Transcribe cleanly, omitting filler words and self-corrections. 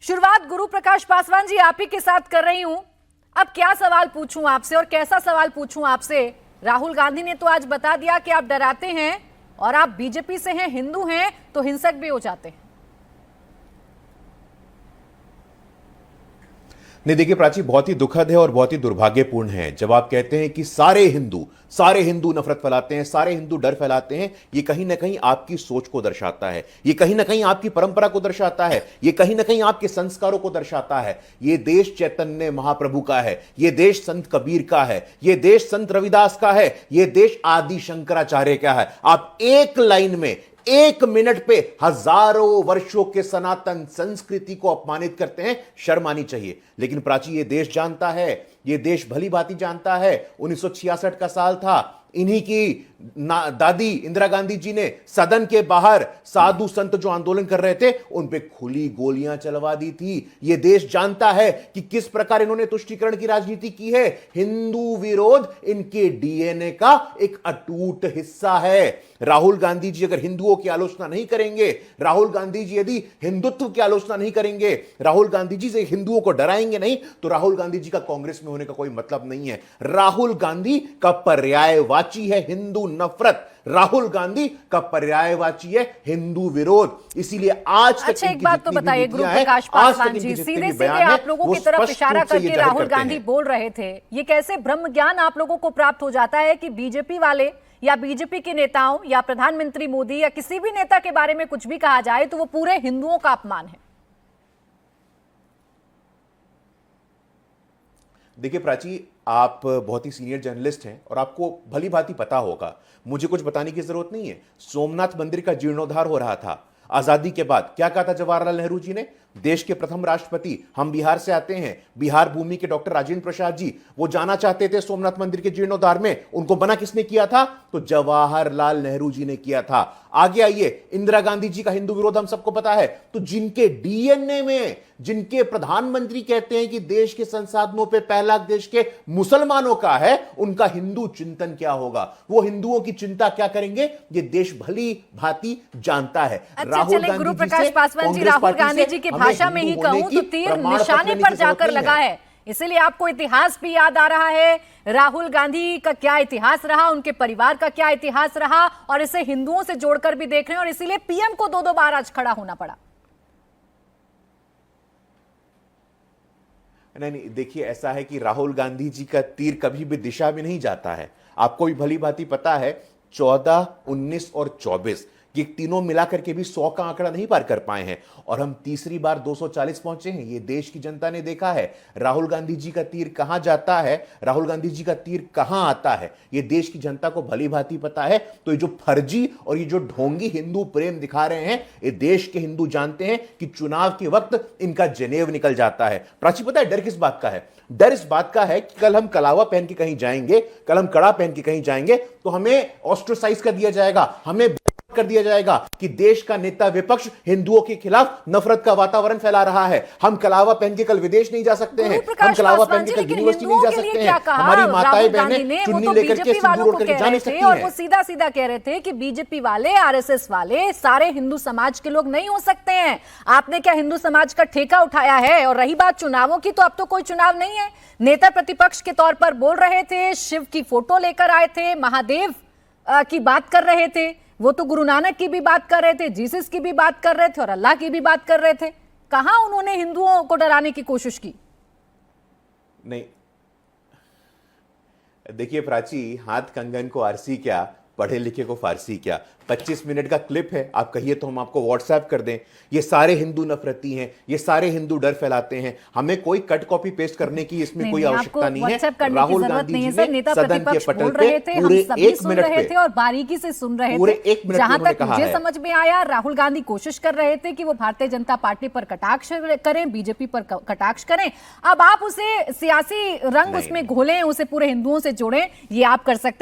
शुरुआत गुरु प्रकाश पासवान जी आप ही के साथ कर रही हूं। अब क्या सवाल पूछूं आपसे और कैसा सवाल पूछूं आपसे? राहुल गांधी ने तो आज बता दिया कि आप डराते हैं और आप बीजेपी से हैं, हिंदू हैं तो हिंसक भी हो जाते हैं। नहीं देखिए प्राची, बहुत ही दुखद है और बहुत ही दुर्भाग्यपूर्ण है जब आप कहते हैं कि सारे हिंदू नफरत फैलाते हैं, सारे हिंदू डर फैलाते हैं। ये कहीं ना कहीं आपकी सोच को दर्शाता है, ये कहीं ना कहीं आपकी परंपरा को दर्शाता है, ये कहीं ना कहीं आपके संस्कारों को दर्शाता है। ये देश चैतन्य महाप्रभु का है, ये देश संत कबीर का है, ये देश संत रविदास का है, ये देश आदि शंकराचार्य का है। आप एक लाइन में, एक मिनट पे हजारों वर्षों के सनातन संस्कृति को अपमानित करते हैं। शर्म आनी चाहिए। लेकिन प्राची, ये देश जानता है, ये देश भली भांति जानता है 1966 का साल था। इन्हीं की दादी इंदिरा गांधी जी ने सदन के बाहर साधु संत जो आंदोलन कर रहे थे उन पे खुली गोलियां चलवा दी थी। यह देश जानता है कि किस प्रकार इन्होंने तुष्टीकरण की राजनीति की है। हिंदू विरोध इनके डीएनए का एक अटूट हिस्सा है। राहुल गांधी जी अगर हिंदुओं की आलोचना नहीं करेंगे, राहुल गांधी जी यदि हिंदुत्व की आलोचना नहीं करेंगे, राहुल गांधी जी से हिंदुओं को डराएंगे नहीं, तो राहुल गांधी जी का कांग्रेस में होने का कोई मतलब नहीं है। राहुल गांधी का पर्यायवाची है हिंदू नफरत, राहुल गांधी का पर्यायवाची है हिंदू विरोध। इसीलिए आज तक एक बात तो बताइए गुरु प्रकाश पासवान जी, सीधे सीधे आप लोगों की तरफ इशारा करके राहुल गांधी बोल रहे थे। ये कैसे ब्रह्म ज्ञान आप लोगों को प्राप्त हो जाता है कि बीजेपी वाले या बीजेपी के नेताओं या प्रधानमंत्री मोदी या किसी भी नेता के बारे में कुछ भी कहा जाए तो वो पूरे हिंदुओं का अपमान है? देखिए प्राची, आप बहुत ही सीनियर जर्नलिस्ट हैं और आपको भली भांति पता होगा, मुझे कुछ बताने की जरूरत नहीं है। सोमनाथ मंदिर का जीर्णोद्धार हो रहा था आजादी के बाद। क्या कहा था जवाहरलाल नेहरू जी ने? देश के प्रथम राष्ट्रपति, हम बिहार से आते हैं, बिहार भूमि के डॉक्टर राजेंद्र प्रसाद जी, वो जाना चाहते थे सोमनाथ मंदिर के जीर्णोद्धार में। उनको मना किसने किया था? तो जवाहरलाल नेहरू जी ने किया था। आगे आइए, इंदिरा गांधी जी का हिंदू विरोध हम सबको पता है। तो जिनके डीएनए में, जिनके प्रधानमंत्री कहते हैं कि देश के संसाधनों पे पहला देश के मुसलमानों का है, उनका हिंदू चिंतन क्या होगा? वो हिंदुओं की चिंता क्या करेंगे? ये देश भली भांति जानता है। राहुल गुरु प्रकाश पासवान जी, राहुल गांधी जी की भाषा में ही कहूं तो तीर निशाने पर जाकर लगा है, इसलिए आपको इतिहास भी याद आ रहा है। राहुल गांधी का क्या इतिहास रहा, उनके परिवार का क्या इतिहास रहा, और इसे हिंदुओं से जोड़कर भी देख रहे हैं, और इसीलिए पीएम को दो बार आज खड़ा होना पड़ा। नहीं, देखिए ऐसा है कि राहुल गांधी जी का तीर कभी भी दिशा में नहीं जाता है। आपको भी भली भांति पता है 14, 19 और 24 ये तीनों मिलाकर के भी 100 का आंकड़ा नहीं पार कर पाए हैं, और हम तीसरी बार 240 पहुंचे हैं। ये देश की जनता ने देखा है राहुल गांधी जी का तीर कहां जाता है, राहुल गांधी जी का तीर कहां आता है, ये देश की जनता को भली भांति पता है। तो ये जो फर्जी और ये जो ढोंगी हिंदू प्रेम दिखा रहे हैं, ये देश के हिंदू जानते हैं कि चुनाव के वक्त इनका जनेव निकल जाता है। प्राची, पता है डर किस बात का है? डर इस बात का है कि कल हम कलावा पहन के कहीं जाएंगे, कल हम कड़ा पहन के कहीं जाएंगे तो हमें ऑस्ट्रोसाइज कर दिया जाएगा, हमें कर दिया जाएगा कि देश का नेता विपक्ष हिंदुओं के खिलाफ नफरत का वातावरण फैला रहा है। हम कलावा पहन के कल विदेश नहीं जा सकते हैं, हम कलावा पहन के कल यूनिवर्सिटी नहीं जा सकते हैं, हमारी माताएं बहनें चुन्नी लेकर के सिंदूर ओढ़ करके जा नहीं सकती हैं। और वो सीधा सीधा कह रहे थे कि बीजेपी वाले, आरएसएस वाले सारे हिंदू समाज के लोग नहीं हो सकते हैं। आपने क्या हिंदू समाज का ठेका उठाया है? और रही बात चुनावों की, तो अब तो कोई चुनाव नहीं है। नेता प्रतिपक्ष के तौर पर बोल रहे थे, शिव की फोटो लेकर आए थे, महादेव की बात कर रहे थे, वो तो गुरु नानक की भी बात कर रहे थे, जीसस की भी बात कर रहे थे और अल्लाह की भी बात कर रहे थे। कहां उन्होंने हिंदुओं को डराने की कोशिश की? नहीं, देखिए प्राची, हाथ कंगन को आरसी क्या, पढ़े लिखे को फारसी क्या। 25 मिनट का क्लिप है, आप कहिए तो हम आपको व्हाट्सएप कर दें। ये सारे हिंदू नफरती हैं, ये सारे हिंदू डर फैलाते हैं। हमें कोई कट कॉपी पेस्ट करने की इसमें कोई आवश्यकता नहीं है। राहुल गांधी जी ने नेता सदन के प्रतिपक्ष पटल बोल रहे थे, पूरे हम सभी 1 सुन मिनट रहे थे और बारीकी से सुन रहे थे। जहां तक मुझे समझ में आया, राहुल गांधी कोशिश कर रहे थे कि वो भारतीय जनता पार्टी पर कटाक्ष करें, बीजेपी पर कटाक्ष करें। अब आप उसे सियासी रंग उसमें घोलें, उसे पूरे हिंदुओं से जोड़ें, ये आप कर सकते हैं।